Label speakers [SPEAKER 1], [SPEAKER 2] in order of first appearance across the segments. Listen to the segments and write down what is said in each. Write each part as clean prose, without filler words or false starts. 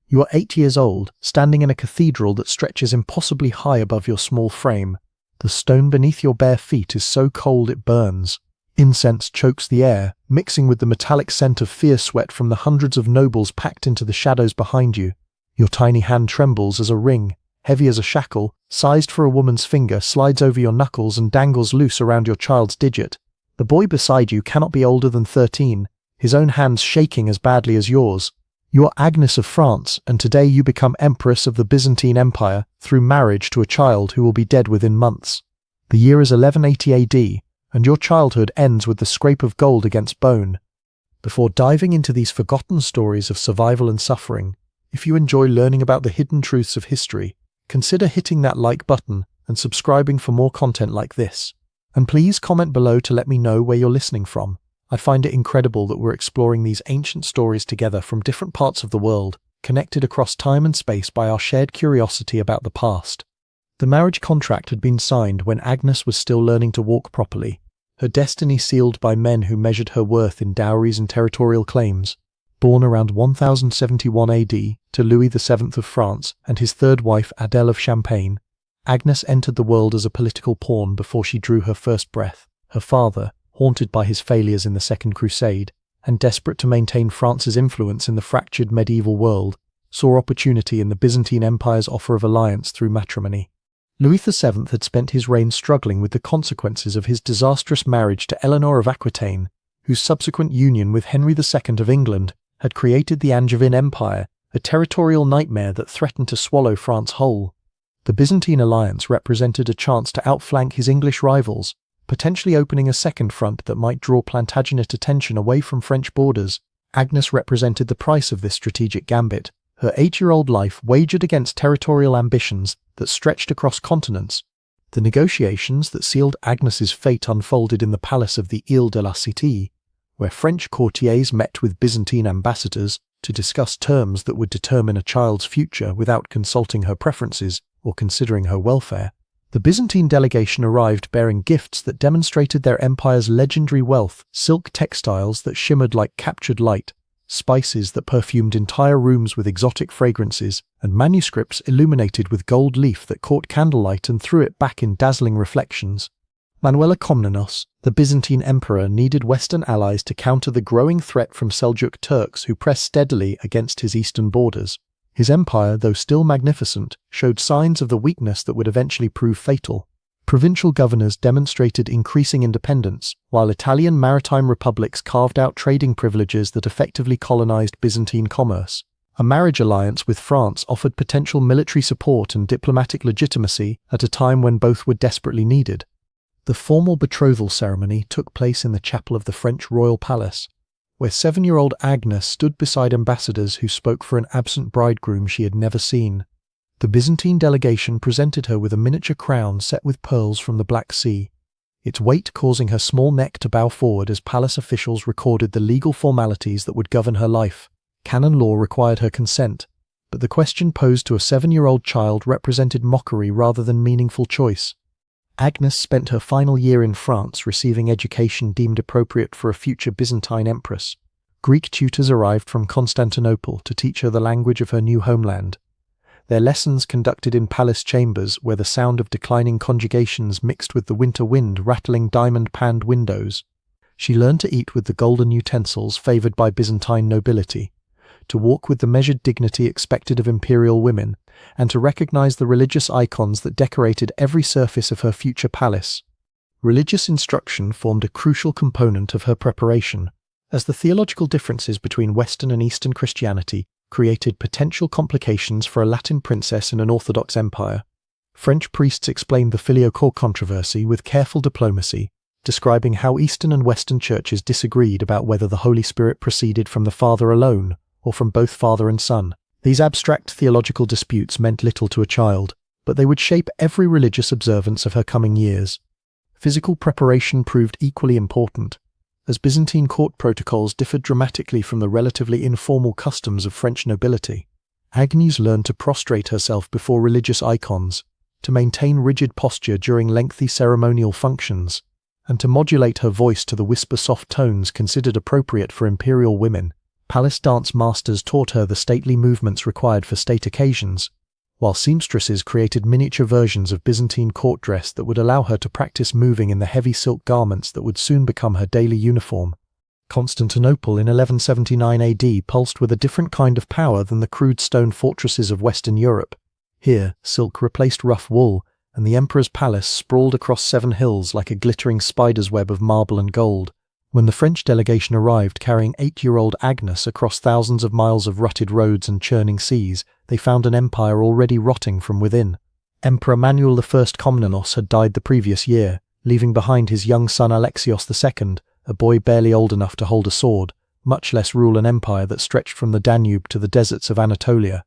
[SPEAKER 1] You are 8 years old, standing in a cathedral that stretches impossibly high above your small frame. The stone beneath your bare feet is so cold it burns. Incense chokes the air, mixing with the metallic scent of fierce sweat from the hundreds of nobles packed into the shadows behind you. Your tiny hand trembles as a ring, heavy as a shackle, sized for a woman's finger, slides over your knuckles and dangles loose around your child's digit. The boy beside you cannot be older than 13, his own hands shaking as badly as yours. You are Agnes of France, and today you become Empress of the Byzantine Empire through marriage to a child who will be dead within months. The year is 1180 AD, and your childhood ends with the scrape of gold against bone. Before diving into these forgotten stories of survival and suffering, if you enjoy learning about the hidden truths of history, consider hitting that like button and subscribing for more content like this. And please comment below to let me know where you're listening from. I find it incredible that we're exploring these ancient stories together from different parts of the world, connected across time and space by our shared curiosity about the past. The marriage contract had been signed when Agnes was still learning to walk properly, her destiny sealed by men who measured her worth in dowries and territorial claims. Born around 1071 AD to Louis VII of France and his third wife Adele of Champagne, Agnes entered the world as a political pawn before she drew her first breath. Her father, haunted by his failures in the Second Crusade, and desperate to maintain France's influence in the fractured medieval world, saw opportunity in the Byzantine Empire's offer of alliance through matrimony. Louis VII had spent his reign struggling with the consequences of his disastrous marriage to Eleanor of Aquitaine, whose subsequent union with Henry II of England had created the Angevin Empire, a territorial nightmare that threatened to swallow France whole. The Byzantine alliance represented a chance to outflank his English rivals, potentially opening a second front that might draw Plantagenet attention away from French borders. Agnes represented the price of this strategic gambit, her 8-year-old life wagered against territorial ambitions that stretched across continents. The negotiations that sealed Agnes's fate unfolded in the palace of the Ile de la Cité, where French courtiers met with Byzantine ambassadors to discuss terms that would determine a child's future without consulting her preferences or considering her welfare. The Byzantine delegation arrived bearing gifts that demonstrated their empire's legendary wealth: silk textiles that shimmered like captured light, spices that perfumed entire rooms with exotic fragrances, and manuscripts illuminated with gold leaf that caught candlelight and threw it back in dazzling reflections. Manuel Komnenos, the Byzantine emperor, needed Western allies to counter the growing threat from Seljuk Turks who pressed steadily against his eastern borders. His empire, though still magnificent, showed signs of the weakness that would eventually prove fatal. Provincial governors demonstrated increasing independence, while Italian maritime republics carved out trading privileges that effectively colonized Byzantine commerce. A marriage alliance with France offered potential military support and diplomatic legitimacy at a time when both were desperately needed. The formal betrothal ceremony took place in the chapel of the French royal palace, where 7-year-old Agnes stood beside ambassadors who spoke for an absent bridegroom she had never seen. The Byzantine delegation presented her with a miniature crown set with pearls from the Black Sea, its weight causing her small neck to bow forward as palace officials recorded the legal formalities that would govern her life. Canon law required her consent, but the question posed to a 7-year-old child represented mockery rather than meaningful choice. Agnes spent her final year in France receiving education deemed appropriate for a future Byzantine empress. Greek tutors arrived from Constantinople to teach her the language of her new homeland. Their lessons conducted in palace chambers where the sound of declining conjugations mixed with the winter wind rattling diamond-paned windows. She learned to eat with the golden utensils favoured by Byzantine nobility, to walk with the measured dignity expected of imperial women, and to recognize the religious icons that decorated every surface of her future palace. Religious instruction formed a crucial component of her preparation, as the theological differences between Western and Eastern Christianity created potential complications for a Latin princess in an Orthodox empire. French priests explained the filioque controversy with careful diplomacy, describing how Eastern and Western churches disagreed about whether the Holy Spirit proceeded from the Father alone or from both Father and Son. These abstract theological disputes meant little to a child, but they would shape every religious observance of her coming years. Physical preparation proved equally important, as Byzantine court protocols differed dramatically from the relatively informal customs of French nobility. Agnes learned to prostrate herself before religious icons, to maintain rigid posture during lengthy ceremonial functions, and to modulate her voice to the whisper-soft tones considered appropriate for imperial women. Palace dance masters taught her the stately movements required for state occasions, while seamstresses created miniature versions of Byzantine court dress that would allow her to practice moving in the heavy silk garments that would soon become her daily uniform. Constantinople in 1179 AD pulsed with a different kind of power than the crude stone fortresses of Western Europe. Here, silk replaced rough wool, and the emperor's palace sprawled across 7 hills like a glittering spider's web of marble and gold. When the French delegation arrived carrying 8-year-old Agnes across thousands of miles of rutted roads and churning seas, they found an empire already rotting from within. Emperor Manuel I Komnenos had died the previous year, leaving behind his young son Alexios II, a boy barely old enough to hold a sword, much less rule an empire that stretched from the Danube to the deserts of Anatolia.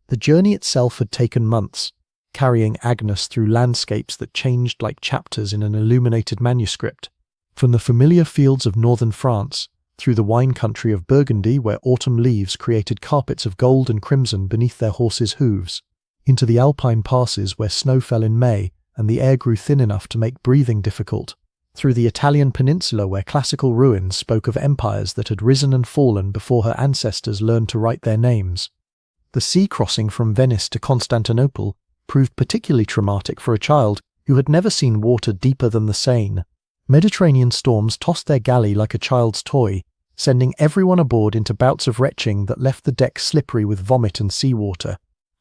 [SPEAKER 1] The journey itself had taken months, carrying Agnes through landscapes that changed like chapters in an illuminated manuscript. From the familiar fields of northern France, through the wine country of Burgundy where autumn leaves created carpets of gold and crimson beneath their horses' hooves, into the alpine passes where snow fell in May and the air grew thin enough to make breathing difficult, through the Italian peninsula where classical ruins spoke of empires that had risen and fallen before her ancestors learned to write their names. The sea crossing from Venice to Constantinople proved particularly traumatic for a child who had never seen water deeper than the Seine. Mediterranean storms tossed their galley like a child's toy, sending everyone aboard into bouts of retching that left the deck slippery with vomit and seawater.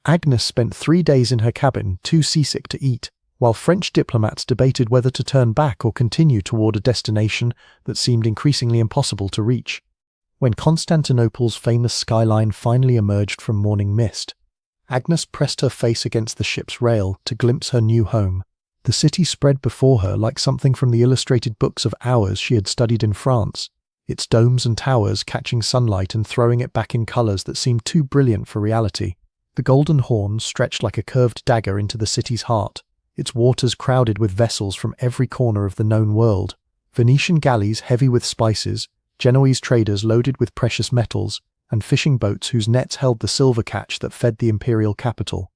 [SPEAKER 1] Agnes spent 3 days in her cabin, too seasick to eat, while French diplomats debated whether to turn back or continue toward a destination that seemed increasingly impossible to reach. When Constantinople's famous skyline finally emerged from morning mist, Agnes pressed her face against the ship's rail to glimpse her new home. The city spread before her like something from the illustrated books of hours she had studied in France, its domes and towers catching sunlight and throwing it back in colours that seemed too brilliant for reality. The Golden Horn stretched like a curved dagger into the city's heart, its waters crowded with vessels from every corner of the known world. Venetian galleys heavy with spices, Genoese traders loaded with precious metals, and fishing boats whose nets held the silver catch that fed the imperial capital.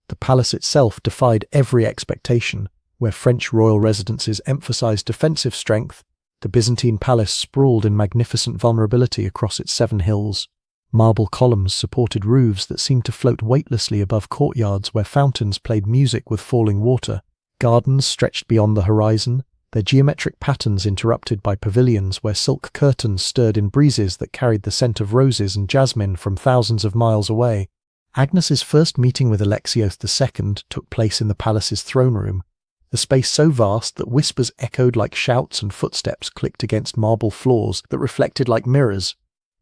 [SPEAKER 1] The palace itself defied every expectation. Where French royal residences emphasized defensive strength, the Byzantine palace sprawled in magnificent vulnerability across its 7 hills. Marble columns supported roofs that seemed to float weightlessly above courtyards where fountains played music with falling water. Gardens stretched beyond the horizon, their geometric patterns interrupted by pavilions where silk curtains stirred in breezes that carried the scent of roses and jasmine from thousands of miles away. Agnes's first meeting with Alexios II took place in the palace's throne room, a space so vast that whispers echoed like shouts and footsteps clicked against marble floors that reflected like mirrors.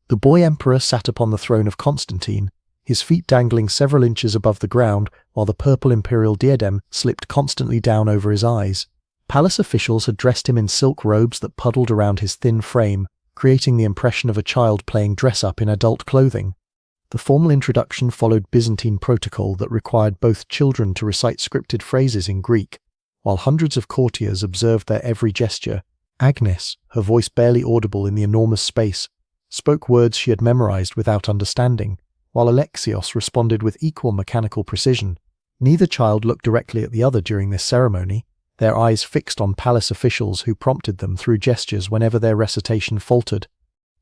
[SPEAKER 1] The boy emperor sat upon the throne of Constantine, his feet dangling several inches above the ground while the purple imperial diadem slipped constantly down over his eyes. Palace officials had dressed him in silk robes that puddled around his thin frame, creating the impression of a child playing dress-up in adult clothing. The formal introduction followed Byzantine protocol that required both children to recite scripted phrases in Greek, while hundreds of courtiers observed their every gesture. Agnes, her voice barely audible in the enormous space, spoke words she had memorized without understanding, while Alexios responded with equal mechanical precision. Neither child looked directly at the other during this ceremony, their eyes fixed on palace officials who prompted them through gestures whenever their recitation faltered.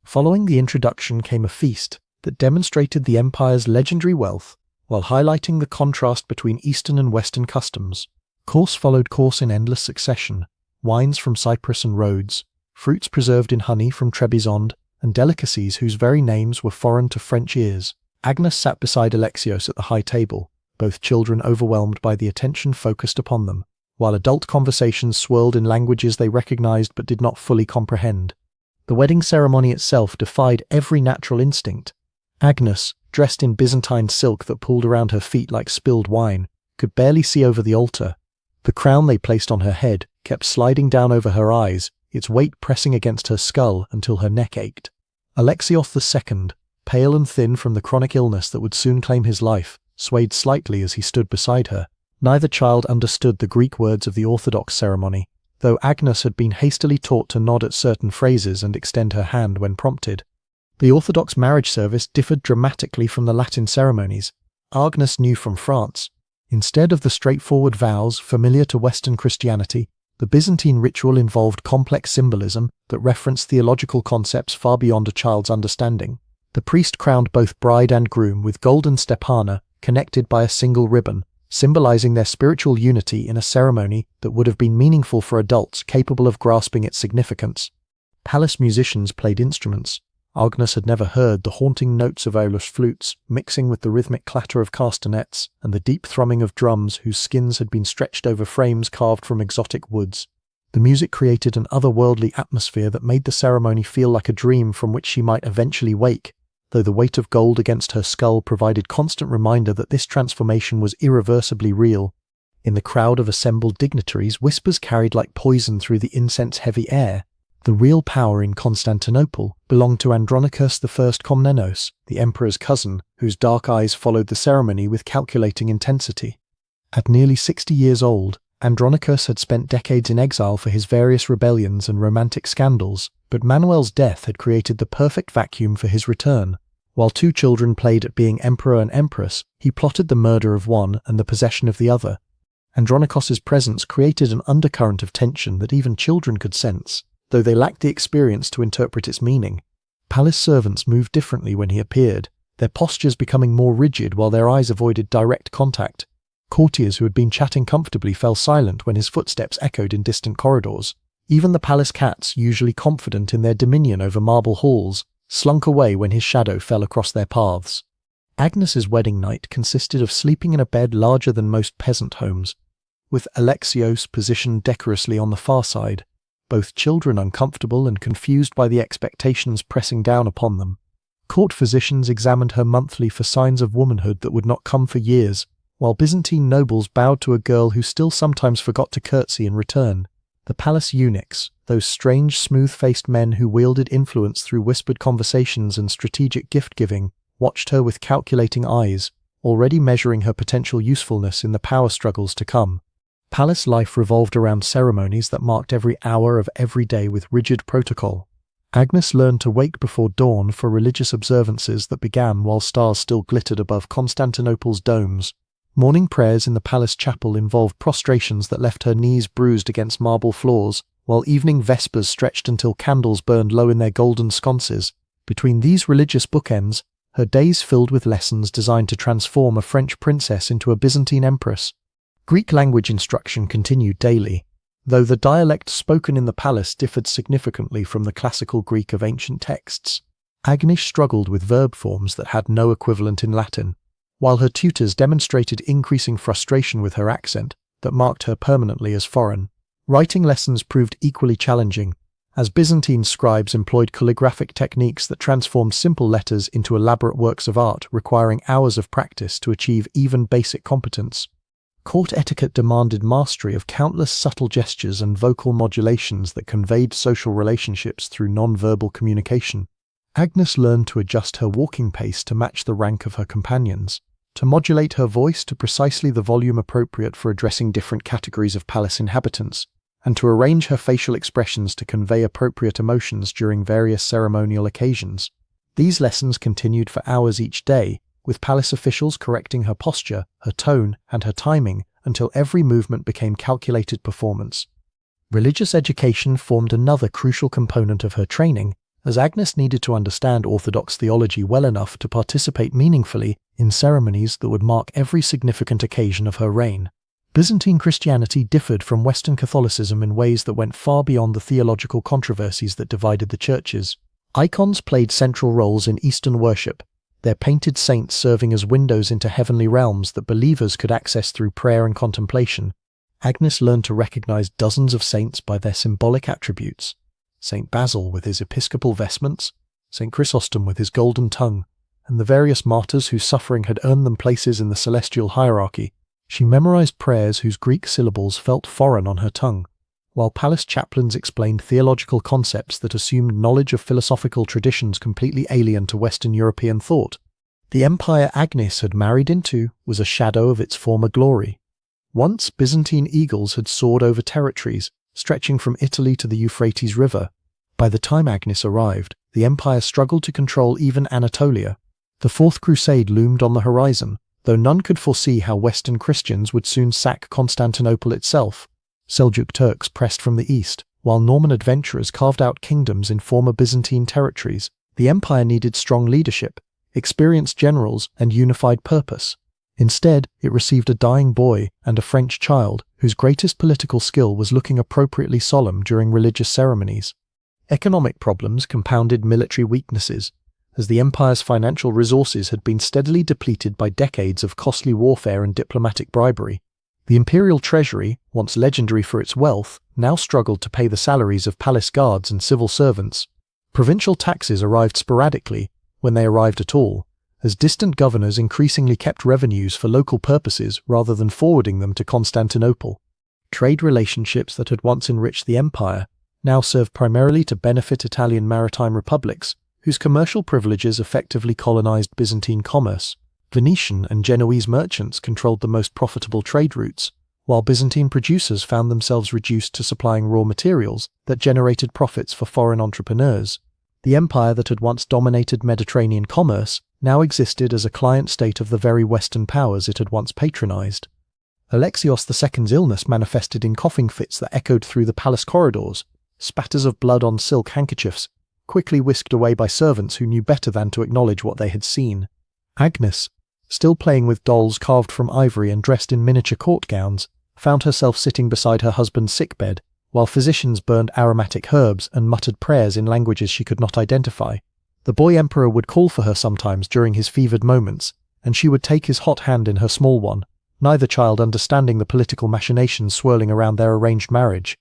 [SPEAKER 1] Following the introduction came a feast that demonstrated the empire's legendary wealth, while highlighting the contrast between Eastern and Western customs. Course followed course in endless succession, wines from Cyprus and Rhodes, fruits preserved in honey from Trebizond, and delicacies whose very names were foreign to French ears. Agnes sat beside Alexios at the high table, both children overwhelmed by the attention focused upon them, while adult conversations swirled in languages they recognized but did not fully comprehend. The wedding ceremony itself defied every natural instinct. Agnes, dressed in Byzantine silk that pulled around her feet like spilled wine, could barely see over the altar. The crown they placed on her head kept sliding down over her eyes, its weight pressing against her skull until her neck ached. Alexios II, pale and thin from the chronic illness that would soon claim his life, swayed slightly as he stood beside her. Neither child understood the Greek words of the Orthodox ceremony, though Agnes had been hastily taught to nod at certain phrases and extend her hand when prompted. The Orthodox marriage service differed dramatically from the Latin ceremonies. Agnes knew from France. Instead of the straightforward vows familiar to Western Christianity, the Byzantine ritual involved complex symbolism that referenced theological concepts far beyond a child's understanding. The priest crowned both bride and groom with golden stepana connected by a single ribbon, symbolizing their spiritual unity in a ceremony that would have been meaningful for adults capable of grasping its significance. Palace musicians played instruments. Agnes had never heard the haunting notes of Aulus flutes mixing with the rhythmic clatter of castanets and the deep thrumming of drums whose skins had been stretched over frames carved from exotic woods. The music created an otherworldly atmosphere that made the ceremony feel like a dream from which she might eventually wake, though the weight of gold against her skull provided constant reminder that this transformation was irreversibly real. In the crowd of assembled dignitaries, whispers carried like poison through the incense-heavy air. The real power in Constantinople belonged to Andronicus I Komnenos, the emperor's cousin, whose dark eyes followed the ceremony with calculating intensity. At nearly 60 years old, Andronicus had spent decades in exile for his various rebellions and romantic scandals, but Manuel's death had created the perfect vacuum for his return. While two children played at being emperor and empress, he plotted the murder of one and the possession of the other. Andronicos's presence created an undercurrent of tension that even children could sense, though they lacked the experience to interpret its meaning. Palace servants moved differently when he appeared, their postures becoming more rigid while their eyes avoided direct contact. Courtiers who had been chatting comfortably fell silent when his footsteps echoed in distant corridors. Even the palace cats, usually confident in their dominion over marble halls, slunk away when his shadow fell across their paths. Agnes's wedding night consisted of sleeping in a bed larger than most peasant homes, with Alexios positioned decorously on the far side, both children uncomfortable and confused by the expectations pressing down upon them. Court physicians examined her monthly for signs of womanhood that would not come for years, while Byzantine nobles bowed to a girl who still sometimes forgot to curtsy in return. The palace eunuchs, those strange, smooth-faced men who wielded influence through whispered conversations and strategic gift-giving, watched her with calculating eyes, already measuring her potential usefulness in the power struggles to come. Palace life revolved around ceremonies that marked every hour of every day with rigid protocol. Agnes learned to wake before dawn for religious observances that began while stars still glittered above Constantinople's domes. Morning prayers in the palace chapel involved prostrations that left her knees bruised against marble floors, while evening vespers stretched until candles burned low in their golden sconces. Between these religious bookends, her days filled with lessons designed to transform a French princess into a Byzantine empress. Greek language instruction continued daily, though the dialect spoken in the palace differed significantly from the classical Greek of ancient texts. Agnes struggled with verb forms that had no equivalent in Latin, while her tutors demonstrated increasing frustration with her accent that marked her permanently as foreign. Writing lessons proved equally challenging, as Byzantine scribes employed calligraphic techniques that transformed simple letters into elaborate works of art, requiring hours of practice to achieve even basic competence. Court etiquette demanded mastery of countless subtle gestures and vocal modulations that conveyed social relationships through non-verbal communication. Agnes learned to adjust her walking pace to match the rank of her companions, to modulate her voice to precisely the volume appropriate for addressing different categories of palace inhabitants, and to arrange her facial expressions to convey appropriate emotions during various ceremonial occasions. These lessons continued for hours each day, with palace officials correcting her posture, her tone, and her timing until every movement became calculated performance. Religious education formed another crucial component of her training, as Agnes needed to understand Orthodox theology well enough to participate meaningfully in ceremonies that would mark every significant occasion of her reign. Byzantine Christianity differed from Western Catholicism in ways that went far beyond the theological controversies that divided the churches. Icons played central roles in Eastern worship, their painted saints serving as windows into heavenly realms that believers could access through prayer and contemplation. Agnes learned to recognize dozens of saints by their symbolic attributes. Saint Basil with his episcopal vestments, Saint Chrysostom with his golden tongue, and the various martyrs whose suffering had earned them places in the celestial hierarchy. She memorized prayers whose Greek syllables felt foreign on her tongue, while palace chaplains explained theological concepts that assumed knowledge of philosophical traditions completely alien to Western European thought. The empire Agnes had married into was a shadow of its former glory. Once Byzantine eagles had soared over territories, stretching from Italy to the Euphrates River. By the time Agnes arrived, the empire struggled to control even Anatolia. The Fourth Crusade loomed on the horizon, though none could foresee how Western Christians would soon sack Constantinople itself. Seljuk Turks pressed from the east, while Norman adventurers carved out kingdoms in former Byzantine territories. The empire needed strong leadership, experienced generals, and unified purpose. Instead, it received a dying boy and a French child whose greatest political skill was looking appropriately solemn during religious ceremonies. Economic problems compounded military weaknesses, as the empire's financial resources had been steadily depleted by decades of costly warfare and diplomatic bribery. The imperial treasury, once legendary for its wealth, now struggled to pay the salaries of palace guards and civil servants. Provincial taxes arrived sporadically, when they arrived at all, as distant governors increasingly kept revenues for local purposes rather than forwarding them to Constantinople. Trade relationships that had once enriched the empire now served primarily to benefit Italian maritime republics, whose commercial privileges effectively colonized Byzantine commerce. Venetian and Genoese merchants controlled the most profitable trade routes, while Byzantine producers found themselves reduced to supplying raw materials that generated profits for foreign entrepreneurs. The empire that had once dominated Mediterranean commerce now existed as a client state of the very Western powers it had once patronized. Alexios II's illness manifested in coughing fits that echoed through the palace corridors, spatters of blood on silk handkerchiefs, quickly whisked away by servants who knew better than to acknowledge what they had seen. Agnes, still playing with dolls carved from ivory and dressed in miniature court gowns, found herself sitting beside her husband's sickbed, while physicians burned aromatic herbs and muttered prayers in languages she could not identify. The boy emperor would call for her sometimes during his fevered moments, and she would take his hot hand in her small one, neither child understanding the political machinations swirling around their arranged marriage.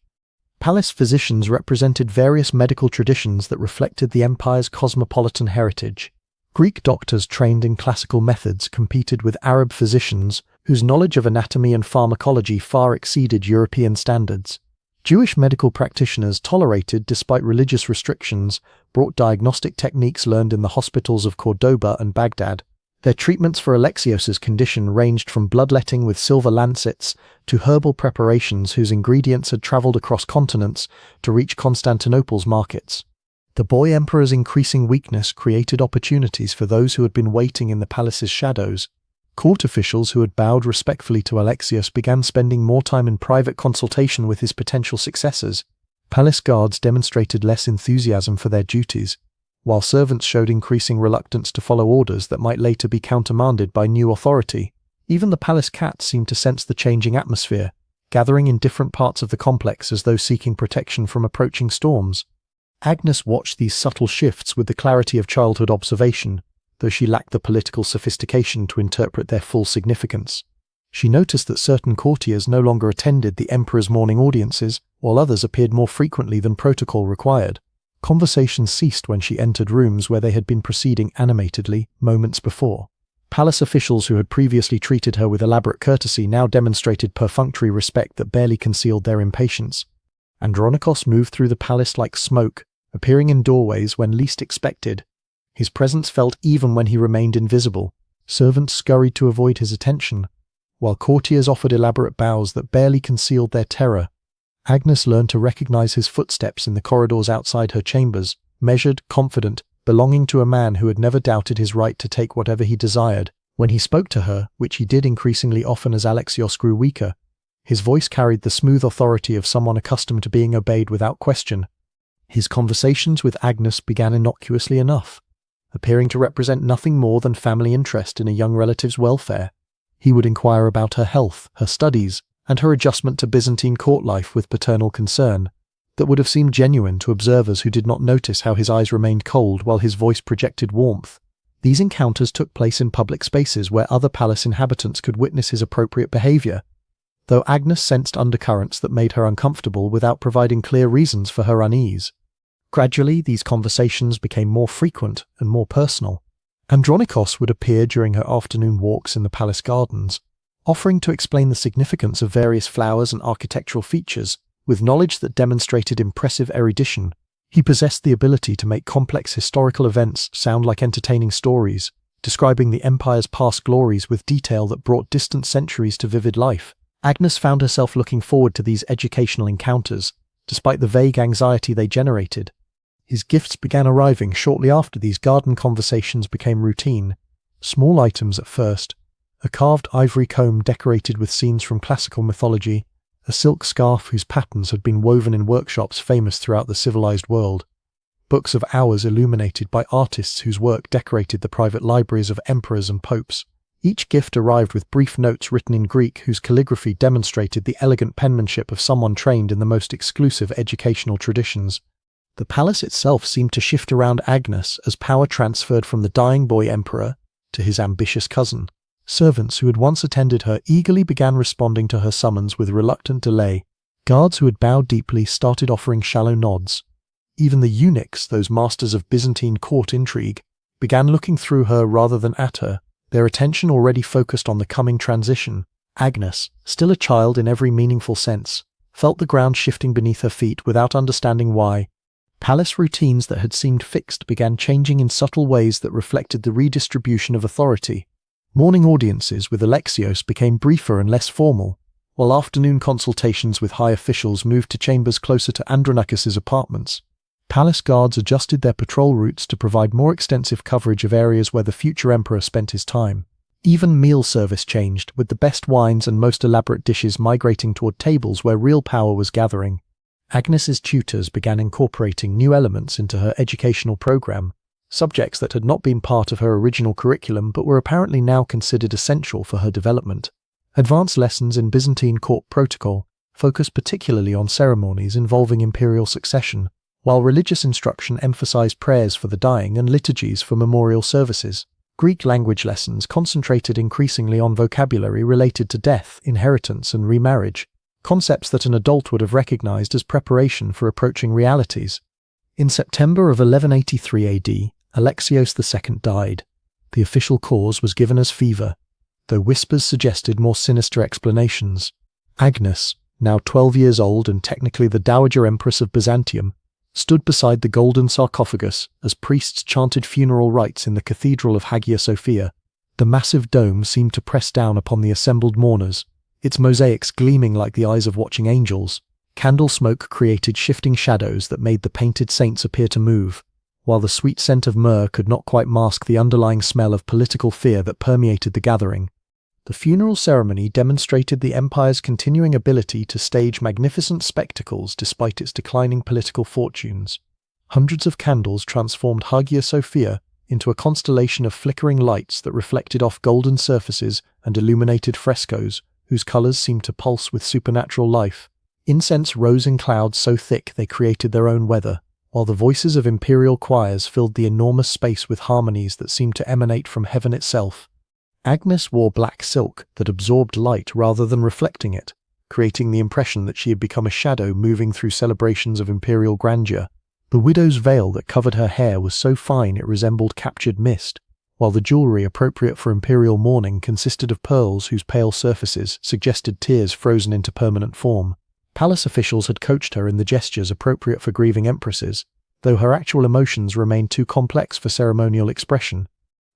[SPEAKER 1] Palace physicians represented various medical traditions that reflected the empire's cosmopolitan heritage. Greek doctors trained in classical methods competed with Arab physicians whose knowledge of anatomy and pharmacology far exceeded European standards. Jewish medical practitioners tolerated, despite religious restrictions, brought diagnostic techniques learned in the hospitals of Cordoba and Baghdad. Their treatments for Alexios's condition ranged from bloodletting with silver lancets to herbal preparations whose ingredients had traveled across continents to reach Constantinople's markets. The boy emperor's increasing weakness created opportunities for those who had been waiting in the palace's shadows. Court officials who had bowed respectfully to Alexios began spending more time in private consultation with his potential successors. Palace guards demonstrated less enthusiasm for their duties, while servants showed increasing reluctance to follow orders that might later be countermanded by new authority. Even the palace cats seemed to sense the changing atmosphere, gathering in different parts of the complex as though seeking protection from approaching storms. Agnes watched these subtle shifts with the clarity of childhood observation, though she lacked the political sophistication to interpret their full significance. She noticed that certain courtiers no longer attended the emperor's morning audiences, while others appeared more frequently than protocol required. Conversations ceased when she entered rooms where they had been proceeding animatedly moments before. Palace officials who had previously treated her with elaborate courtesy now demonstrated perfunctory respect that barely concealed their impatience. Andronikos moved through the palace like smoke, appearing in doorways when least expected. His presence felt even when he remained invisible. Servants scurried to avoid his attention, while courtiers offered elaborate bows that barely concealed their terror. Agnes learned to recognize his footsteps in the corridors outside her chambers, measured, confident, belonging to a man who had never doubted his right to take whatever he desired. When he spoke to her, which he did increasingly often as Alexios grew weaker, his voice carried the smooth authority of someone accustomed to being obeyed without question. His conversations with Agnes began innocuously enough, appearing to represent nothing more than family interest in a young relative's welfare. He would inquire about her health, her studies, and her adjustment to Byzantine court life with paternal concern that would have seemed genuine to observers who did not notice how his eyes remained cold while his voice projected warmth. These encounters took place in public spaces where other palace inhabitants could witness his appropriate behavior, though Agnes sensed undercurrents that made her uncomfortable without providing clear reasons for her unease. Gradually, these conversations became more frequent and more personal. Andronikos would appear during her afternoon walks in the palace gardens, offering to explain the significance of various flowers and architectural features, with knowledge that demonstrated impressive erudition. He possessed the ability to make complex historical events sound like entertaining stories, describing the empire's past glories with detail that brought distant centuries to vivid life. Agnes found herself looking forward to these educational encounters, despite the vague anxiety they generated. His gifts began arriving shortly after these garden conversations became routine. Small items at first: a carved ivory comb decorated with scenes from classical mythology, a silk scarf whose patterns had been woven in workshops famous throughout the civilized world. books of hours illuminated by artists whose work decorated the private libraries of emperors and popes. Each gift arrived with brief notes written in Greek whose calligraphy demonstrated the elegant penmanship of someone trained in the most exclusive educational traditions. The palace itself seemed to shift around Agnes as power transferred from the dying boy emperor to his ambitious cousin. Servants who had once attended her eagerly began responding to her summons with reluctant delay. Guards who had bowed deeply started offering shallow nods. Even the eunuchs, those masters of Byzantine court intrigue, began looking through her rather than at her, their attention already focused on the coming transition. Agnes, still a child in every meaningful sense, felt the ground shifting beneath her feet without understanding why. Palace routines that had seemed fixed began changing in subtle ways that reflected the redistribution of authority. Morning audiences with Alexios became briefer and less formal, while afternoon consultations with high officials moved to chambers closer to Andronicus's apartments. Palace guards adjusted their patrol routes to provide more extensive coverage of areas where the future emperor spent his time. Even meal service changed, with the best wines and most elaborate dishes migrating toward tables where real power was gathering. Agnes's tutors began incorporating new elements into her educational program, subjects that had not been part of her original curriculum but were apparently now considered essential for her development. Advanced lessons in Byzantine court protocol focused particularly on ceremonies involving imperial succession, while religious instruction emphasized prayers for the dying and liturgies for memorial services. Greek language lessons concentrated increasingly on vocabulary related to death, inheritance, and remarriage, concepts that an adult would have recognized as preparation for approaching realities. In September of 1183 AD, Alexios II died. The official cause was given as fever, though whispers suggested more sinister explanations. Agnes, now 12 years old and technically the Dowager Empress of Byzantium, stood beside the golden sarcophagus as priests chanted funeral rites in the Cathedral of Hagia Sophia. The massive dome seemed to press down upon the assembled mourners, its mosaics gleaming like the eyes of watching angels. Candle smoke created shifting shadows that made the painted saints appear to move, while the sweet scent of myrrh could not quite mask the underlying smell of political fear that permeated the gathering. The funeral ceremony demonstrated the empire's continuing ability to stage magnificent spectacles despite its declining political fortunes. Hundreds of candles transformed Hagia Sophia into a constellation of flickering lights that reflected off golden surfaces and illuminated frescoes, whose colors seemed to pulse with supernatural life. Incense rose in clouds so thick they created their own weather, while the voices of imperial choirs filled the enormous space with harmonies that seemed to emanate from heaven itself. Agnes wore black silk that absorbed light rather than reflecting it, creating the impression that she had become a shadow moving through celebrations of imperial grandeur. The widow's veil that covered her hair was so fine it resembled captured mist, while the jewelry appropriate for imperial mourning consisted of pearls whose pale surfaces suggested tears frozen into permanent form. Palace officials had coached her in the gestures appropriate for grieving empresses, though her actual emotions remained too complex for ceremonial expression.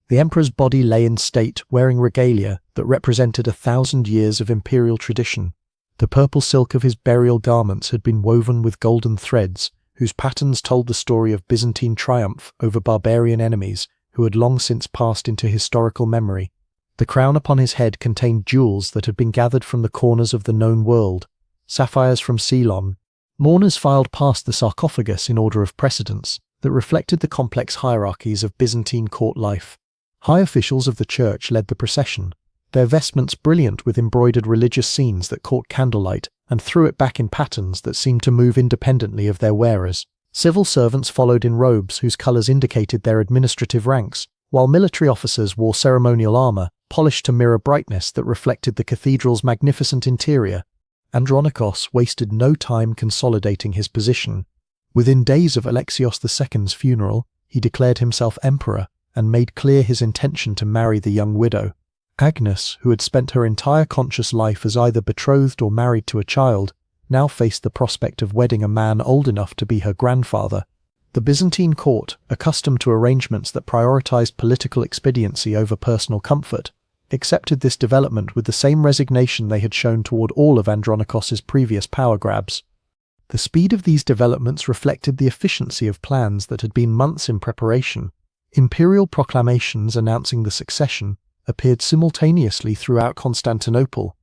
[SPEAKER 1] The emperor's body lay in state, wearing regalia that represented 1,000 years of imperial tradition. The purple silk of his burial garments had been woven with golden threads, whose patterns told the story of Byzantine triumph over barbarian enemies who had long since passed into historical memory. The crown upon his head contained jewels that had been gathered from the corners of the known world, sapphires from Ceylon. Mourners filed past the sarcophagus in order of precedence that reflected the complex hierarchies of Byzantine court life. High officials of the church led the procession, their vestments brilliant with embroidered religious scenes that caught candlelight and threw it back in patterns that seemed to move independently of their wearers. Civil servants followed in robes whose colors indicated their administrative ranks, while military officers wore ceremonial armor, polished to mirror brightness that reflected the cathedral's magnificent interior. Andronikos wasted no time consolidating his position. Within days of Alexios II's funeral, he declared himself emperor and made clear his intention to marry the young widow. Agnes, who had spent her entire conscious life as either betrothed or married to a child, now faced the prospect of wedding a man old enough to be her grandfather. The Byzantine court, accustomed to arrangements that prioritized political expediency over personal comfort, accepted this development with the same resignation they had shown toward all of Andronikos's previous power grabs. The speed of these developments reflected the efficiency of plans that had been months in preparation. Imperial proclamations announcing the succession appeared simultaneously throughout Constantinople,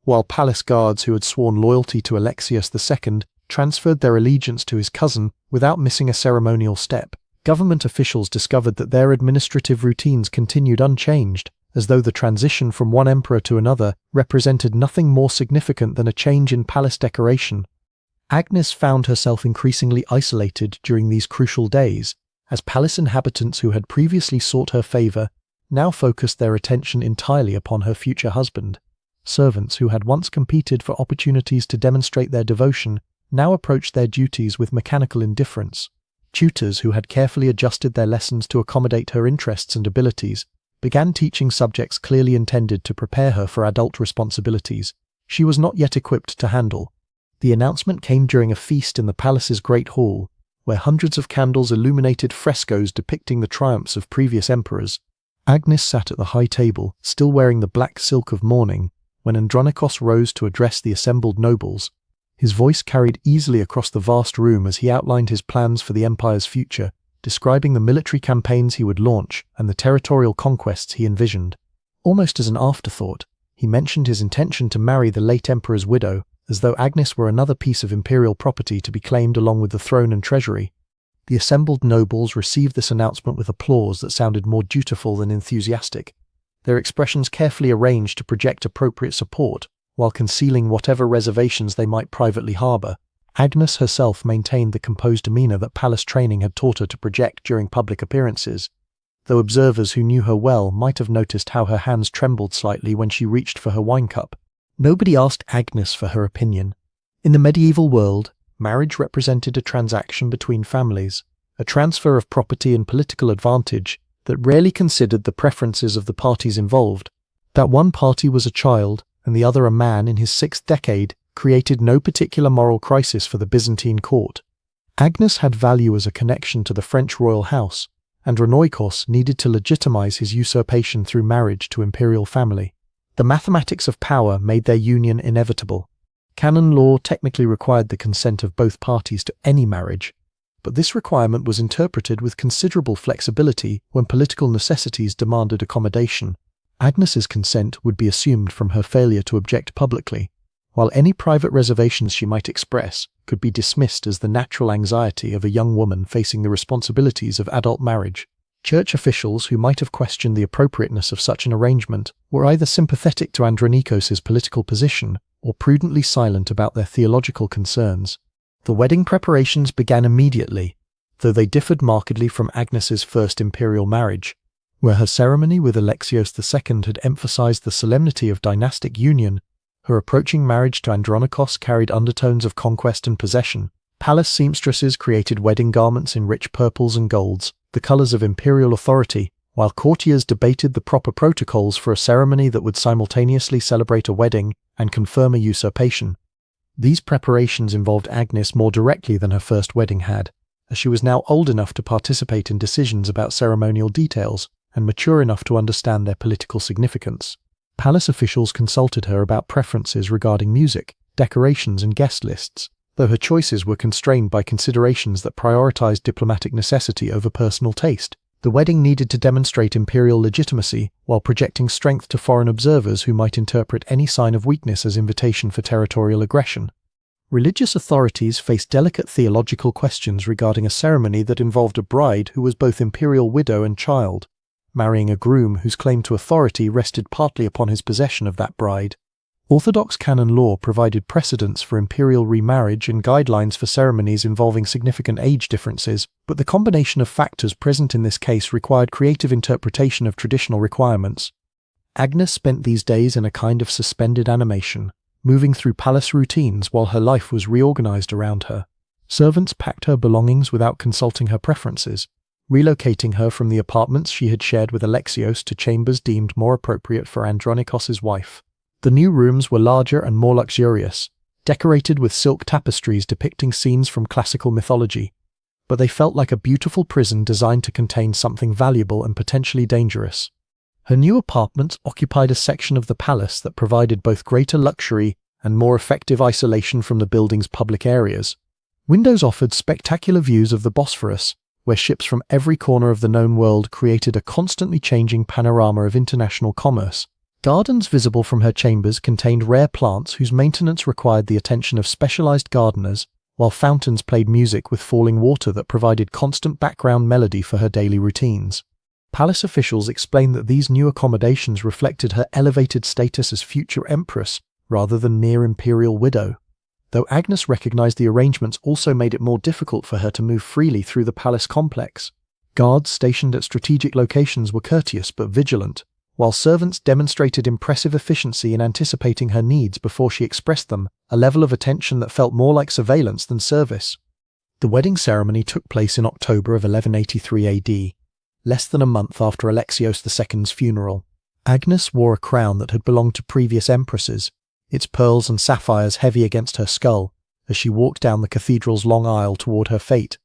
[SPEAKER 1] while palace guards who had sworn loyalty to Alexios II transferred their allegiance to his cousin without missing a ceremonial step. Government officials discovered that their administrative routines continued unchanged, as though the transition from one emperor to another represented nothing more significant than a change in palace decoration. Agnes found herself increasingly isolated during these crucial days, as palace inhabitants who had previously sought her favor now focused their attention entirely upon her future husband. Servants who had once competed for opportunities to demonstrate their devotion now approached their duties with mechanical indifference. Tutors who had carefully adjusted their lessons to accommodate her interests and abilities began teaching subjects clearly intended to prepare her for adult responsibilities she was not yet equipped to handle. The announcement came during a feast in the palace's great hall, where hundreds of candles illuminated frescoes depicting the triumphs of previous emperors. Agnes sat at the high table, still wearing the black silk of mourning, when Andronikos rose to address the assembled nobles. His voice carried easily across the vast room as he outlined his plans for the empire's future, describing the military campaigns he would launch and the territorial conquests he envisioned. Almost as an afterthought, he mentioned his intention to marry the late emperor's widow, as though Agnes were another piece of imperial property to be claimed along with the throne and treasury. The assembled nobles received this announcement with applause that sounded more dutiful than enthusiastic, their expressions carefully arranged to project appropriate support, while concealing whatever reservations they might privately harbour. Agnes herself maintained the composed demeanour that palace training had taught her to project during public appearances, though observers who knew her well might have noticed how her hands trembled slightly when she reached for her wine cup. Nobody asked Agnes for her opinion. In the medieval world, marriage represented a transaction between families, a transfer of property and political advantage that rarely considered the preferences of the parties involved. That one party was a child and the other a man in his 6th decade created no particular moral crisis for the Byzantine court. Agnes had value as a connection to the French royal house, and Andronikos needed to legitimize his usurpation through marriage to imperial family. The mathematics of power made their union inevitable. Canon law technically required the consent of both parties to any marriage, but this requirement was interpreted with considerable flexibility when political necessities demanded accommodation. Agnes's consent would be assumed from her failure to object publicly, while any private reservations she might express could be dismissed as the natural anxiety of a young woman facing the responsibilities of adult marriage. Church officials who might have questioned the appropriateness of such an arrangement were either sympathetic to Andronikos' political position or prudently silent about their theological concerns. The wedding preparations began immediately, though they differed markedly from Agnes's first imperial marriage, where her ceremony with Alexios II had emphasized the solemnity of dynastic union. Her approaching marriage to Andronikos carried undertones of conquest and possession. Palace seamstresses created wedding garments in rich purples and golds, the colors of imperial authority, while courtiers debated the proper protocols for a ceremony that would simultaneously celebrate a wedding and confirm a usurpation. These preparations involved Agnes more directly than her first wedding had, as she was now old enough to participate in decisions about ceremonial details and mature enough to understand their political significance. Palace officials consulted her about preferences regarding music, decorations, and guest lists, though her choices were constrained by considerations that prioritized diplomatic necessity over personal taste. The wedding needed to demonstrate imperial legitimacy while projecting strength to foreign observers who might interpret any sign of weakness as invitation for territorial aggression. Religious authorities faced delicate theological questions regarding a ceremony that involved a bride who was both imperial widow and child, marrying a groom whose claim to authority rested partly upon his possession of that bride. Orthodox canon law provided precedents for imperial remarriage and guidelines for ceremonies involving significant age differences, but the combination of factors present in this case required creative interpretation of traditional requirements. Agnes spent these days in a kind of suspended animation, moving through palace routines while her life was reorganized around her. Servants packed her belongings without consulting her preferences, relocating her from the apartments she had shared with Alexios to chambers deemed more appropriate for Andronikos' wife. The new rooms were larger and more luxurious, decorated with silk tapestries depicting scenes from classical mythology, but they felt like a beautiful prison designed to contain something valuable and potentially dangerous. Her new apartments occupied a section of the palace that provided both greater luxury and more effective isolation from the building's public areas. Windows offered spectacular views of the Bosphorus, where ships from every corner of the known world created a constantly changing panorama of international commerce. Gardens visible from her chambers contained rare plants whose maintenance required the attention of specialized gardeners, while fountains played music with falling water that provided constant background melody for her daily routines. Palace officials explained that these new accommodations reflected her elevated status as future empress rather than mere imperial widow. Though Agnes recognized the arrangements also made it more difficult for her to move freely through the palace complex. Guards stationed at strategic locations were courteous but vigilant, while servants demonstrated impressive efficiency in anticipating her needs before she expressed them, a level of attention that felt more like surveillance than service. The wedding ceremony took place in October of 1183 AD, less than a month after Alexios II's funeral. Agnes wore a crown that had belonged to previous empresses, its pearls and sapphires heavy against her skull, as she walked down the cathedral's long aisle toward her fate.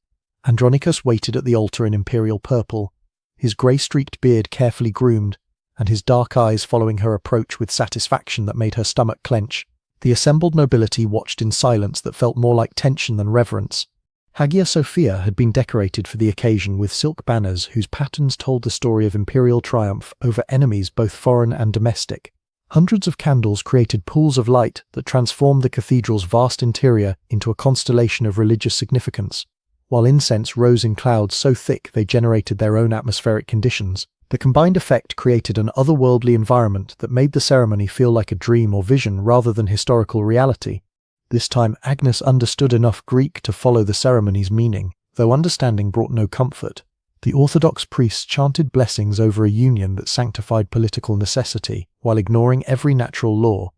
[SPEAKER 1] Andronicus waited at the altar in imperial purple, his grey-streaked beard carefully groomed, and his dark eyes following her approach with satisfaction that made her stomach clench. The assembled nobility watched in silence that felt more like tension than reverence. Hagia Sophia had been decorated for the occasion with silk banners whose patterns told the story of imperial triumph over enemies both foreign and domestic. Hundreds of candles created pools of light that transformed the cathedral's vast interior into a constellation of religious significance, while incense rose in clouds so thick they generated their own atmospheric conditions. The combined effect created an otherworldly environment that made the ceremony feel like a dream or vision rather than historical reality. This time Agnes understood enough Greek to follow the ceremony's meaning, though understanding brought no comfort. The Orthodox priests chanted blessings over a union that sanctified political necessity, while ignoring every natural law.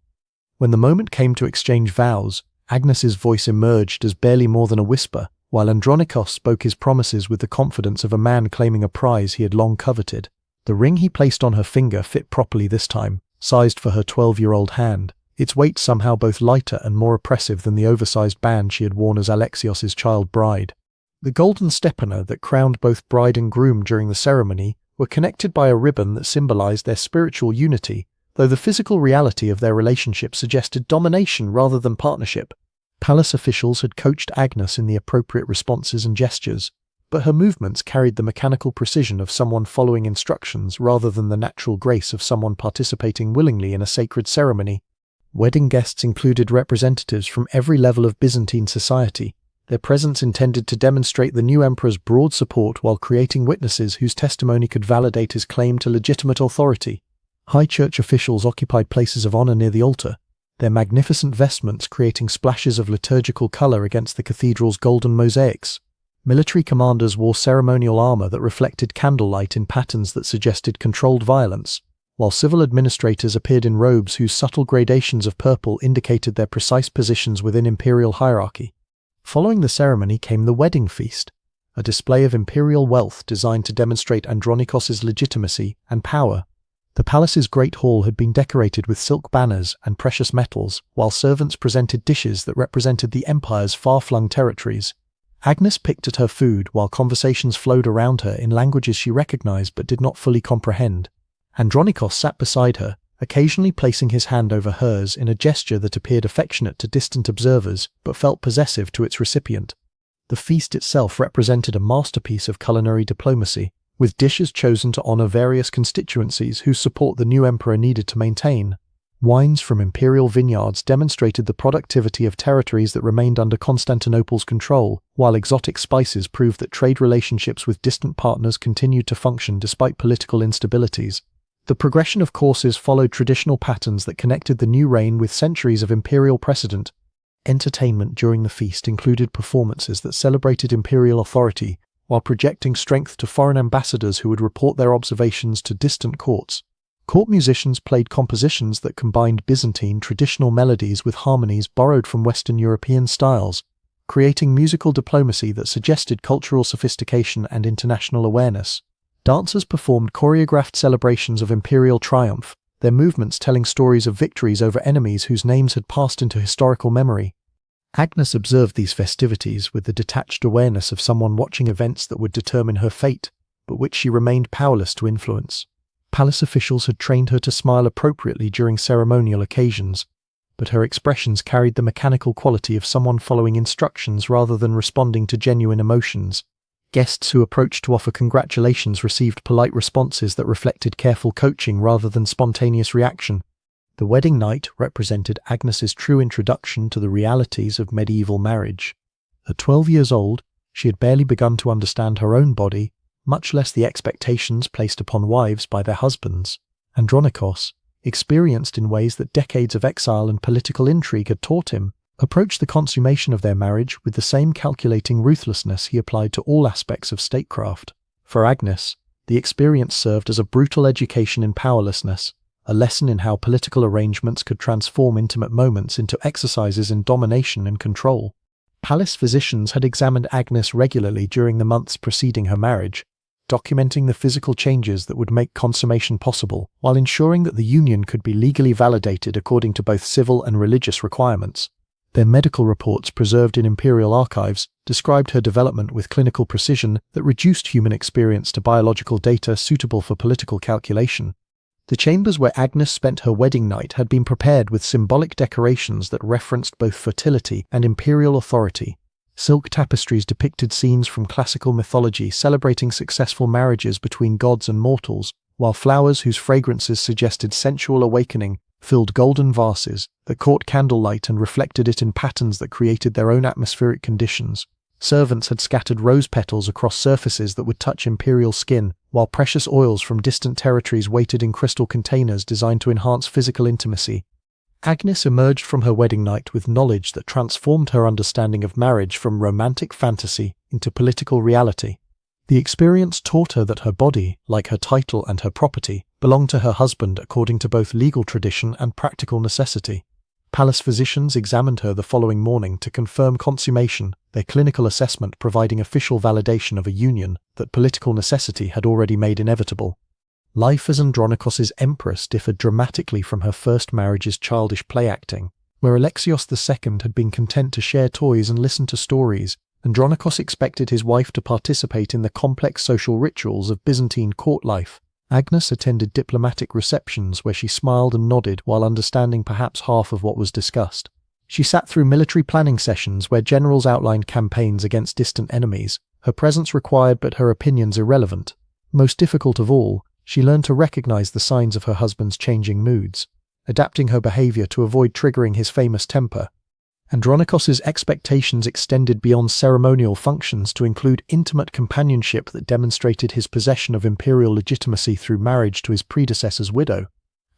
[SPEAKER 1] When the moment came to exchange vows, Agnes's voice emerged as barely more than a whisper, while Andronikos spoke his promises with the confidence of a man claiming a prize he had long coveted. The ring he placed on her finger fit properly this time, sized for her 12-year-old hand, its weight somehow both lighter and more oppressive than the oversized band she had worn as Alexios's child bride. The golden stepana that crowned both bride and groom during the ceremony were connected by a ribbon that symbolized their spiritual unity, though the physical reality of their relationship suggested domination rather than partnership. Palace officials had coached Agnes in the appropriate responses and gestures, but her movements carried the mechanical precision of someone following instructions rather than the natural grace of someone participating willingly in a sacred ceremony. Wedding guests included representatives from every level of Byzantine society, their presence intended to demonstrate the new emperor's broad support while creating witnesses whose testimony could validate his claim to legitimate authority. High church officials occupied places of honor near the altar, their magnificent vestments creating splashes of liturgical color against the cathedral's golden mosaics. Military commanders wore ceremonial armor that reflected candlelight in patterns that suggested controlled violence, while civil administrators appeared in robes whose subtle gradations of purple indicated their precise positions within imperial hierarchy. Following the ceremony came the wedding feast, a display of imperial wealth designed to demonstrate Andronikos's legitimacy and power. The palace's great hall had been decorated with silk banners and precious metals, while servants presented dishes that represented the empire's far-flung territories. Agnes picked at her food while conversations flowed around her in languages she recognized but did not fully comprehend. Andronikos sat beside her, occasionally placing his hand over hers in a gesture that appeared affectionate to distant observers but felt possessive to its recipient. The feast itself represented a masterpiece of culinary diplomacy, with dishes chosen to honor various constituencies whose support the new emperor needed to maintain. Wines from imperial vineyards demonstrated the productivity of territories that remained under Constantinople's control, while exotic spices proved that trade relationships with distant partners continued to function despite political instabilities. The progression of courses followed traditional patterns that connected the new reign with centuries of imperial precedent. Entertainment during the feast included performances that celebrated imperial authority, while projecting strength to foreign ambassadors who would report their observations to distant courts. Court musicians played compositions that combined Byzantine traditional melodies with harmonies borrowed from Western European styles, creating musical diplomacy that suggested cultural sophistication and international awareness. Dancers performed choreographed celebrations of imperial triumph, their movements telling stories of victories over enemies whose names had passed into historical memory. Agnes observed these festivities with the detached awareness of someone watching events that would determine her fate, but which she remained powerless to influence. Palace officials had trained her to smile appropriately during ceremonial occasions, but her expressions carried the mechanical quality of someone following instructions rather than responding to genuine emotions. Guests who approached to offer congratulations received polite responses that reflected careful coaching rather than spontaneous reaction. The wedding night represented Agnes's true introduction to the realities of medieval marriage. At 12 years old, she had barely begun to understand her own body, much less the expectations placed upon wives by their husbands. Andronikos, experienced in ways that decades of exile and political intrigue had taught him, approached the consummation of their marriage with the same calculating ruthlessness he applied to all aspects of statecraft. For Agnes, the experience served as a brutal education in powerlessness, a lesson in how political arrangements could transform intimate moments into exercises in domination and control. Palace physicians had examined Agnes regularly during the months preceding her marriage, documenting the physical changes that would make consummation possible, while ensuring that the union could be legally validated according to both civil and religious requirements. Their medical reports preserved in imperial archives described her development with clinical precision that reduced human experience to biological data suitable for political calculation. The chambers where Agnes spent her wedding night had been prepared with symbolic decorations that referenced both fertility and imperial authority. Silk tapestries depicted scenes from classical mythology celebrating successful marriages between gods and mortals, while flowers whose fragrances suggested sensual awakening filled golden vases that caught candlelight and reflected it in patterns that created their own atmospheric conditions. Servants had scattered rose petals across surfaces that would touch imperial skin, while precious oils from distant territories waited in crystal containers designed to enhance physical intimacy. Agnes emerged from her wedding night with knowledge that transformed her understanding of marriage from romantic fantasy into political reality. The experience taught her that her body, like her title and her property, belonged to her husband according to both legal tradition and practical necessity. Palace physicians examined her the following morning to confirm consummation, their clinical assessment providing official validation of a union that political necessity had already made inevitable. Life as Andronikos' Empress differed dramatically from her first marriage's childish play-acting. Where Alexios II had been content to share toys and listen to stories, Andronikos expected his wife to participate in the complex social rituals of Byzantine court life. Agnes attended diplomatic receptions where she smiled and nodded while understanding perhaps half of what was discussed. She sat through military planning sessions where generals outlined campaigns against distant enemies, her presence required but her opinions irrelevant. Most difficult of all, she learned to recognize the signs of her husband's changing moods, adapting her behavior to avoid triggering his famous temper. Andronikos' expectations extended beyond ceremonial functions to include intimate companionship that demonstrated his possession of imperial legitimacy through marriage to his predecessor's widow.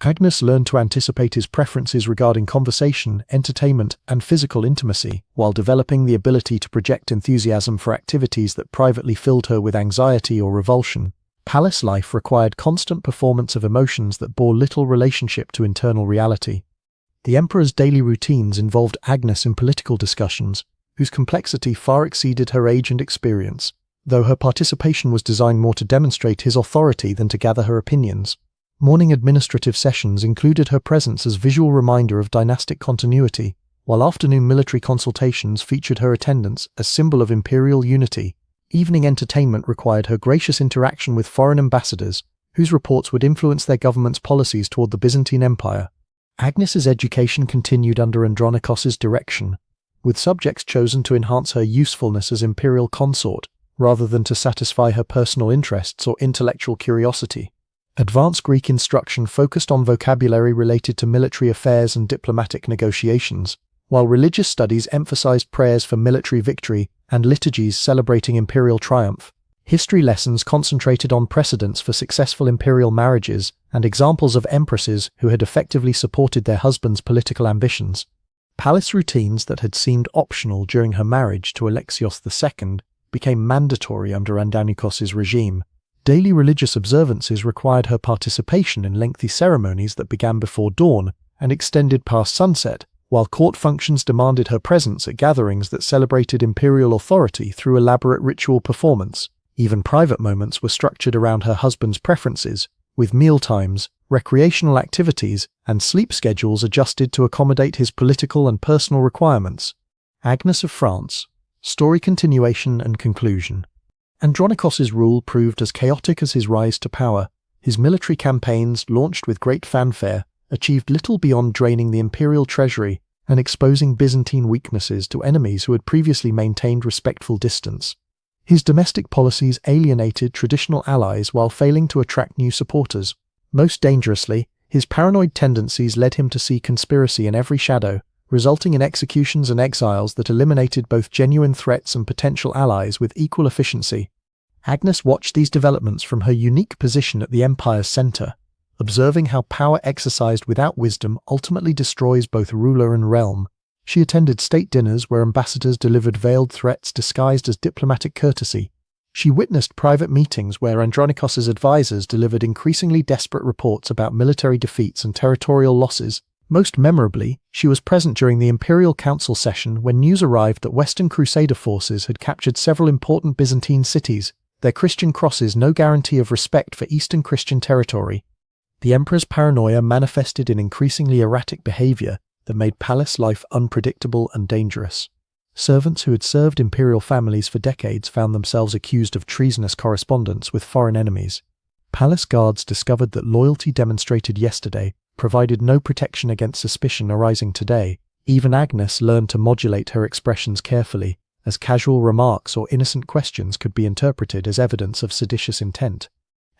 [SPEAKER 1] Agnes learned to anticipate his preferences regarding conversation, entertainment, and physical intimacy, while developing the ability to project enthusiasm for activities that privately filled her with anxiety or revulsion. Palace life required constant performance of emotions that bore little relationship to internal reality. The emperor's daily routines involved Agnes in political discussions, whose complexity far exceeded her age and experience, though her participation was designed more to demonstrate his authority than to gather her opinions. Morning administrative sessions included her presence as visual reminder of dynastic continuity, while afternoon military consultations featured her attendance as symbol of imperial unity. Evening entertainment required her gracious interaction with foreign ambassadors, whose reports would influence their government's policies toward the Byzantine Empire. Agnes's education continued under Andronikos' direction, with subjects chosen to enhance her usefulness as imperial consort, rather than to satisfy her personal interests or intellectual curiosity. Advanced Greek instruction focused on vocabulary related to military affairs and diplomatic negotiations, while religious studies emphasized prayers for military victory and liturgies celebrating imperial triumph. History lessons concentrated on precedents for successful imperial marriages and examples of empresses who had effectively supported their husbands' political ambitions. Palace routines that had seemed optional during her marriage to Alexios II became mandatory under Andronikos' regime. Daily religious observances required her participation in lengthy ceremonies that began before dawn and extended past sunset, while court functions demanded her presence at gatherings that celebrated imperial authority through elaborate ritual performance. Even private moments were structured around her husband's preferences, with mealtimes, recreational activities, and sleep schedules adjusted to accommodate his political and personal requirements. Agnes of France. Story continuation and conclusion. Andronikos' rule proved as chaotic as his rise to power. His military campaigns, launched with great fanfare, achieved little beyond draining the imperial treasury and exposing Byzantine weaknesses to enemies who had previously maintained respectful distance. His domestic policies alienated traditional allies while failing to attract new supporters. Most dangerously, his paranoid tendencies led him to see conspiracy in every shadow, resulting in executions and exiles that eliminated both genuine threats and potential allies with equal efficiency. Agnes watched these developments from her unique position at the empire's center, observing how power exercised without wisdom ultimately destroys both ruler and realm. She attended state dinners where ambassadors delivered veiled threats disguised as diplomatic courtesy. She witnessed private meetings where Andronikos's advisors delivered increasingly desperate reports about military defeats and territorial losses. Most memorably, she was present during the Imperial Council session when news arrived that Western Crusader forces had captured several important Byzantine cities, their Christian crosses no guarantee of respect for Eastern Christian territory. The Emperor's paranoia manifested in increasingly erratic behavior that made palace life unpredictable and dangerous. Servants who had served imperial families for decades found themselves accused of treasonous correspondence with foreign enemies. Palace guards discovered that loyalty demonstrated yesterday provided no protection against suspicion arising today. Even Agnes learned to modulate her expressions carefully, as casual remarks or innocent questions could be interpreted as evidence of seditious intent.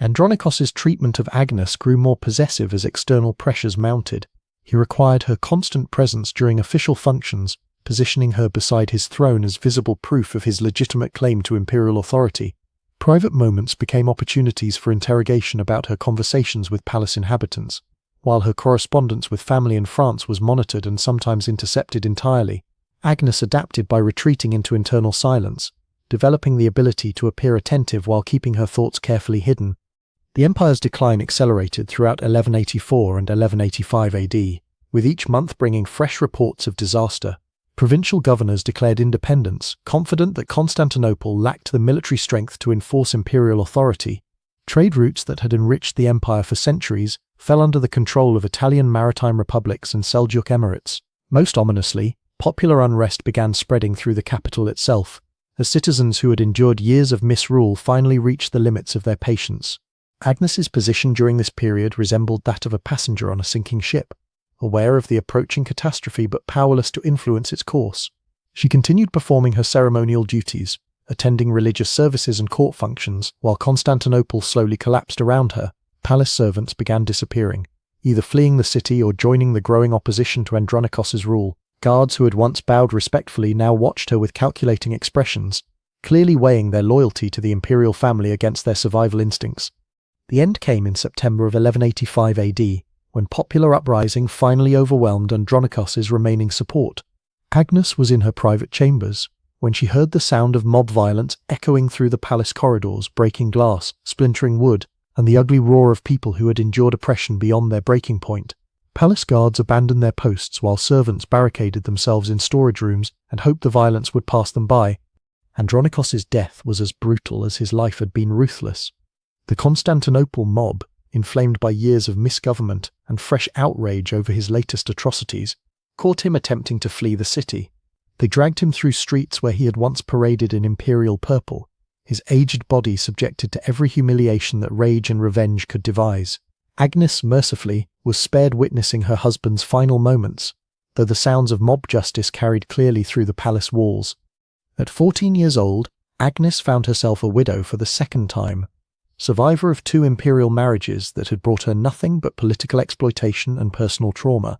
[SPEAKER 1] Andronikos's treatment of Agnes grew more possessive as external pressures mounted. He required her constant presence during official functions, positioning her beside his throne as visible proof of his legitimate claim to imperial authority. Private moments became opportunities for interrogation about her conversations with palace inhabitants, while her correspondence with family in France was monitored and sometimes intercepted entirely. Agnes adapted by retreating into internal silence, developing the ability to appear attentive while keeping her thoughts carefully hidden. The empire's decline accelerated throughout 1184 and 1185 AD, with each month bringing fresh reports of disaster. Provincial governors declared independence, confident that Constantinople lacked the military strength to enforce imperial authority. Trade routes that had enriched the empire for centuries fell under the control of Italian maritime republics and Seljuk emirates. Most ominously, popular unrest began spreading through the capital itself, as citizens who had endured years of misrule finally reached the limits of their patience. Agnes's position during this period resembled that of a passenger on a sinking ship, aware of the approaching catastrophe but powerless to influence its course. She continued performing her ceremonial duties, attending religious services and court functions, while Constantinople slowly collapsed around her. Palace servants began disappearing, either fleeing the city or joining the growing opposition to Andronikos's rule. Guards who had once bowed respectfully now watched her with calculating expressions, clearly weighing their loyalty to the imperial family against their survival instincts. The end came in September of 1185 AD, when popular uprising finally overwhelmed Andronikos's remaining support. Agnes was in her private chambers when she heard the sound of mob violence echoing through the palace corridors, breaking glass, splintering wood, and the ugly roar of people who had endured oppression beyond their breaking point. Palace guards abandoned their posts while servants barricaded themselves in storage rooms and hoped the violence would pass them by. Andronikos's death was as brutal as his life had been ruthless. The Constantinople mob, inflamed by years of misgovernment and fresh outrage over his latest atrocities, caught him attempting to flee the city. They dragged him through streets where he had once paraded in imperial purple, his aged body subjected to every humiliation that rage and revenge could devise. Agnes, mercifully, was spared witnessing her husband's final moments, though the sounds of mob justice carried clearly through the palace walls. At 14 years old, Agnes found herself a widow for the second time, survivor of 2 imperial marriages that had brought her nothing but political exploitation and personal trauma.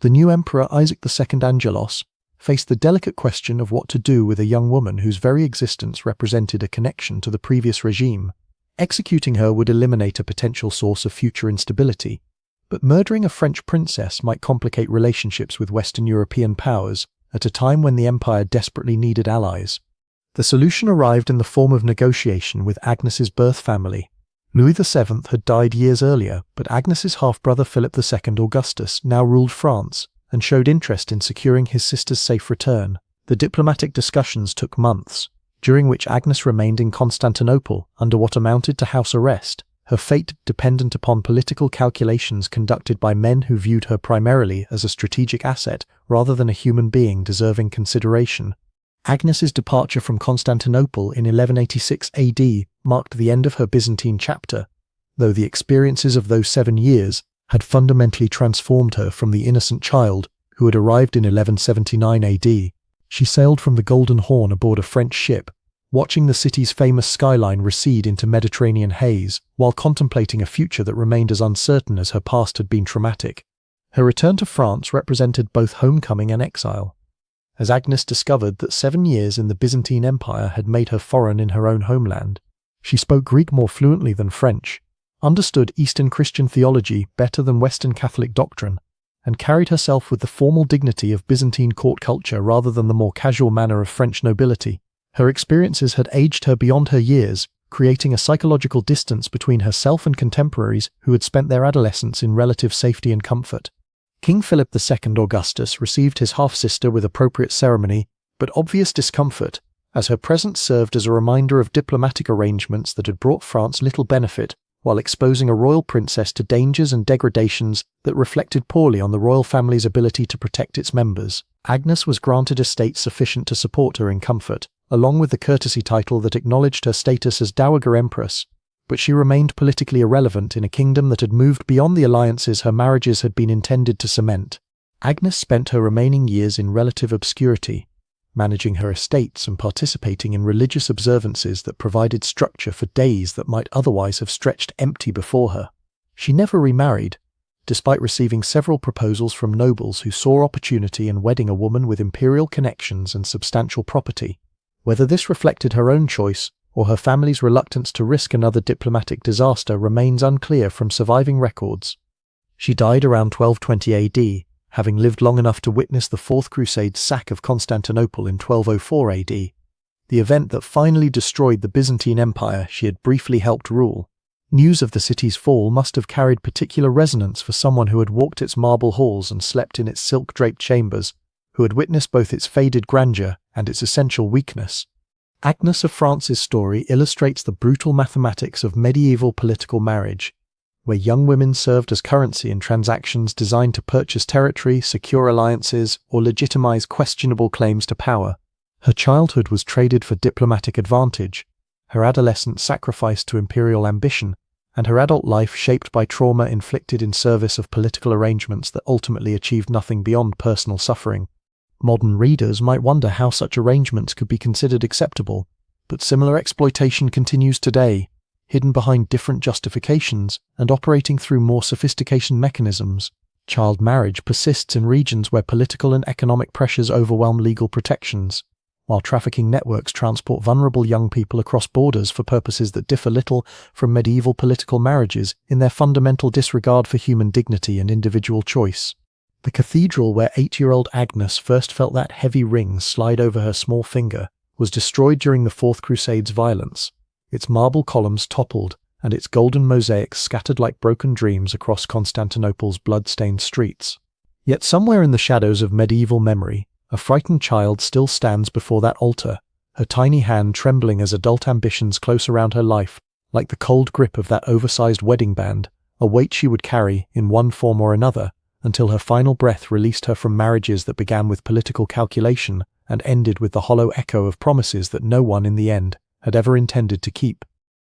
[SPEAKER 1] The new emperor Isaac II Angelos faced the delicate question of what to do with a young woman whose very existence represented a connection to the previous regime. Executing her would eliminate a potential source of future instability, but murdering a French princess might complicate relationships with Western European powers at a time when the empire desperately needed allies. The solution arrived in the form of negotiation with Agnes's birth family. Louis VII had died years earlier, but Agnes's half-brother Philip II Augustus now ruled France and showed interest in securing his sister's safe return. The diplomatic discussions took months, during which Agnes remained in Constantinople under what amounted to house arrest, her fate dependent upon political calculations conducted by men who viewed her primarily as a strategic asset rather than a human being deserving consideration. Agnes's departure from Constantinople in 1186 AD marked the end of her Byzantine chapter, though the experiences of those 7 years had fundamentally transformed her from the innocent child who had arrived in 1179 AD. She sailed from the Golden Horn aboard a French ship, watching the city's famous skyline recede into Mediterranean haze, while contemplating a future that remained as uncertain as her past had been traumatic. Her return to France represented both homecoming and exile. As Agnes discovered that 7 years in the Byzantine Empire had made her foreign in her own homeland, she spoke Greek more fluently than French, understood Eastern Christian theology better than Western Catholic doctrine, and carried herself with the formal dignity of Byzantine court culture rather than the more casual manner of French nobility. Her experiences had aged her beyond her years, creating a psychological distance between herself and contemporaries who had spent their adolescence in relative safety and comfort. King Philip II Augustus received his half-sister with appropriate ceremony, but obvious discomfort, as her presence served as a reminder of diplomatic arrangements that had brought France little benefit, while exposing a royal princess to dangers and degradations that reflected poorly on the royal family's ability to protect its members. Agnes was granted estates sufficient to support her in comfort, along with the courtesy title that acknowledged her status as Dowager Empress, but she remained politically irrelevant in a kingdom that had moved beyond the alliances her marriages had been intended to cement. Agnes spent her remaining years in relative obscurity, managing her estates and participating in religious observances that provided structure for days that might otherwise have stretched empty before her. She never remarried, despite receiving several proposals from nobles who saw opportunity in wedding a woman with imperial connections and substantial property. Whether this reflected her own choice or her family's reluctance to risk another diplomatic disaster remains unclear from surviving records. She died around 1220 AD, having lived long enough to witness the Fourth Crusade's sack of Constantinople in 1204 AD, the event that finally destroyed the Byzantine Empire she had briefly helped rule. News of the city's fall must have carried particular resonance for someone who had walked its marble halls and slept in its silk-draped chambers, who had witnessed both its faded grandeur and its essential weakness. Agnes of France's story illustrates the brutal mathematics of medieval political marriage, where young women served as currency in transactions designed to purchase territory, secure alliances, or legitimize questionable claims to power. Her childhood was traded for diplomatic advantage, her adolescence sacrificed to imperial ambition, and her adult life shaped by trauma inflicted in service of political arrangements that ultimately achieved nothing beyond personal suffering. Modern readers might wonder how such arrangements could be considered acceptable, but similar exploitation continues today, hidden behind different justifications and operating through more sophisticated mechanisms. Child marriage persists in regions where political and economic pressures overwhelm legal protections, while trafficking networks transport vulnerable young people across borders for purposes that differ little from medieval political marriages in their fundamental disregard for human dignity and individual choice. The cathedral where 8-year-old Agnes first felt that heavy ring slide over her small finger was destroyed during the Fourth Crusade's violence. Its marble columns toppled, and its golden mosaics scattered like broken dreams across Constantinople's blood-stained streets. Yet somewhere in the shadows of medieval memory, a frightened child still stands before that altar, her tiny hand trembling as adult ambitions close around her life, like the cold grip of that oversized wedding band, a weight she would carry, in one form or another, until her final breath released her from marriages that began with political calculation and ended with the hollow echo of promises that no one in the end had ever intended to keep.